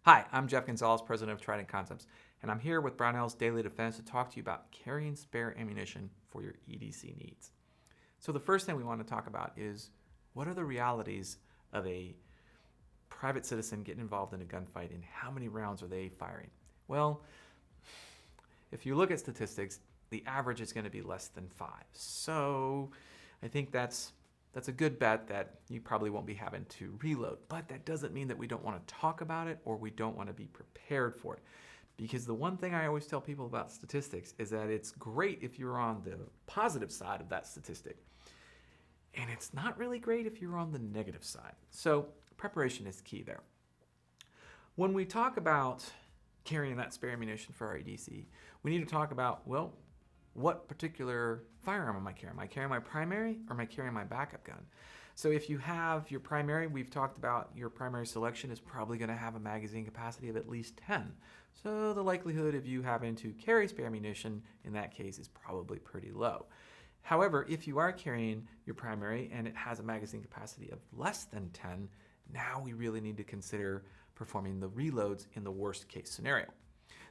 Hi, I'm Jeff Gonzalez, president of Trident Concepts, and I'm here with Brownells Daily Defense to talk to you about carrying spare ammunition for your EDC needs. So the first thing we want to talk about is what are the realities of a private citizen getting involved in a gunfight and how many rounds are they firing? Well, if you look at statistics, the average is going to be less than 5. So I think that's a good bet that you probably won't be having to reload. But that doesn't mean that we don't want to talk about it or we don't want to be prepared for it. Because the one thing I always tell people about statistics is that it's great if you're on the positive side of that statistic. And it's not really great if you're on the negative side. So preparation is key there. When we talk about carrying that spare ammunition for our EDC, we need to talk about, well, what particular firearm am I carrying? Am I carrying my primary or am I carrying my backup gun? So if you have your primary, we've talked about your primary selection is probably going to have a magazine capacity of at least 10. So the likelihood of you having to carry spare ammunition in that case is probably pretty low. However, if you are carrying your primary and it has a magazine capacity of less than 10, now we really need to consider performing the reloads in the worst case scenario.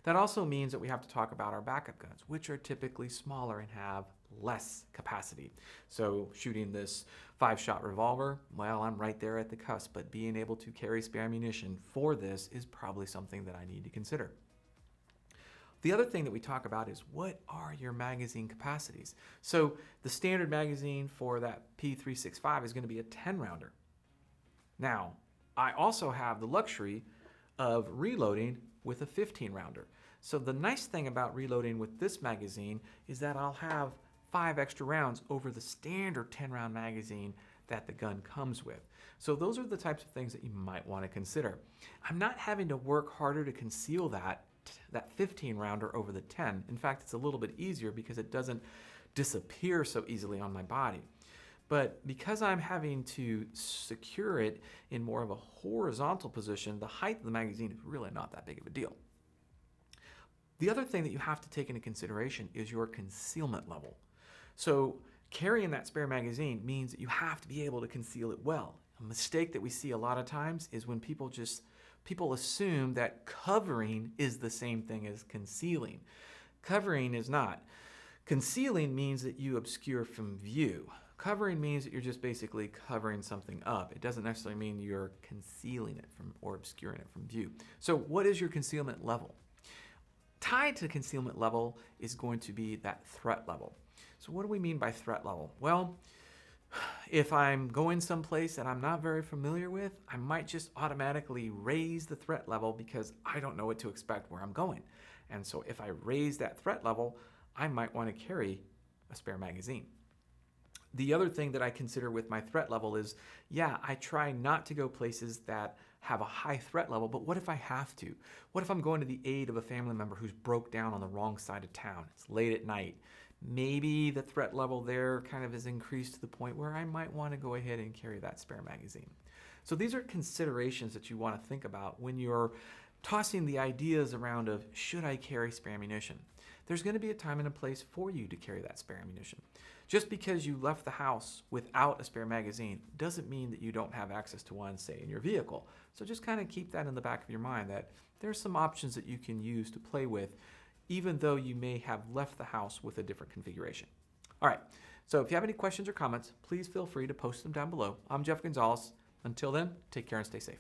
That also means that we have to talk about our backup guns, which are typically smaller and have less capacity. So shooting this 5-shot revolver, well, I'm right there at the cusp, but being able to carry spare ammunition for this is probably something that I need to consider. The other thing that we talk about is what are your magazine capacities? So the standard magazine for that P365 is going to be a 10-rounder. Now, I also have the luxury of reloading with a 15-rounder. So the nice thing about reloading with this magazine is that I'll have 5 extra rounds over the standard 10-round magazine that the gun comes with. So those are the types of things that you might want to consider. I'm not having to work harder to conceal that 15-rounder over the 10. In fact, it's a little bit easier because it doesn't disappear so easily on my body. But because I'm having to secure it in more of a horizontal position, the height of the magazine is really not that big of a deal. The other thing that you have to take into consideration is your concealment level. So carrying that spare magazine means that you have to be able to conceal it well. A mistake that we see a lot of times is when people assume that covering is the same thing as concealing. Covering is not. Concealing means that you obscure from view. Covering means that you're just basically covering something up. It doesn't necessarily mean you're concealing it from or obscuring it from view. So what is your concealment level? Tied to concealment level is going to be that threat level. So what do we mean by threat level? Well, if I'm going someplace that I'm not very familiar with, I might just automatically raise the threat level because I don't know what to expect where I'm going. And so if I raise that threat level, I might want to carry a spare magazine. The other thing that I consider with my threat level is, yeah, I try not to go places that have a high threat level, but what if I have to? What if I'm going to the aid of a family member who's broke down on the wrong side of town? It's late at night. Maybe the threat level there kind of is increased to the point where I might want to go ahead and carry that spare magazine. So these are considerations that you want to think about when you're tossing the ideas around of, should I carry spare ammunition? There's going to be a time and a place for you to carry that spare ammunition. Just because you left the house without a spare magazine doesn't mean that you don't have access to one, say, in your vehicle. So just kind of keep that in the back of your mind that there's some options that you can use to play with, even though you may have left the house with a different configuration. All right, so if you have any questions or comments, please feel free to post them down below. I'm Jeff Gonzalez. Until then, take care and stay safe.